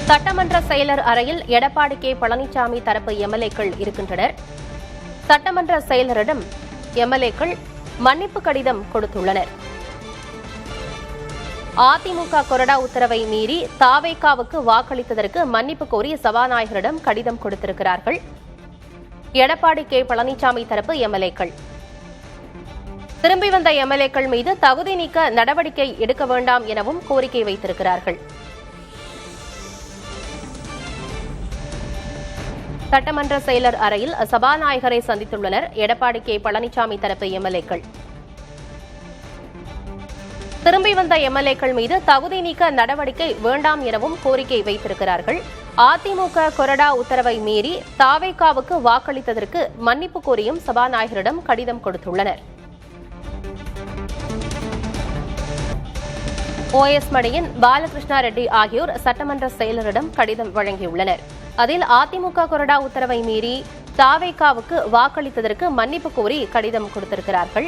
சட்டமன்ற செயலர் அறையில் எடப்பாடி கே பழனிசாமி தரப்பு எம்எல்ஏக்கள் இருக்கின்றனர். சட்டமன்ற செயலரிடம் எம்எல்ஏக்கள் மன்னிப்பு கடிதம் கொடுத்துள்ளனர். அதிமுக கொறடா உத்தரவை மீறி தாவேகாவுக்கு வாக்களித்ததற்கு மன்னிப்பு கோரி சபாநாயகரிடம் கடிதம் கொடுத்திருக்கிறார்கள் எடப்பாடி கே பழனிசாமி தரப்பு எம்எல்ஏக்கள். திரும்பி வந்த எம்எல்ஏக்கள் மீது தகுதி நீக்க நடவடிக்கை எடுக்க வேண்டாம் எனவும் கோரிக்கை வைத்திருக்கிறார்கள். சட்டமன்ற செயலர் அறையில் சபாநாயகரை சந்தித்துள்ளனர் எடப்பாடி கே பழனிசாமி தரப்பு எம்எல்ஏக்கள். திரும்பி வந்த எம்எல்ஏக்கள் மீது தகுதி நீக்க நடவடிக்கை வேண்டாம் எனவும் கோரிக்கை வைத்திருக்கிறார்கள். அதிமுக கொறடா உத்தரவை மீறி தாவேகாவுக்கு வாக்களித்ததற்கு மன்னிப்பு கோரியும் சபாநாயகரிடம் கடிதம் கொடுத்துள்ளனர். ஓஎஸ் மணியன், பாலகிருஷ்ணா ரெட்டி ஆகியோர் சட்டமன்ற செயலரிடம் கடிதம் வழங்கியுள்ளனர். அதில் அதிமுக கொறடா உத்தரவை மீறி தாவேகாவுக்கு வாக்களித்ததற்கு மன்னிப்பு கோரி கடிதம் கொடுத்திருக்கிறார்கள்.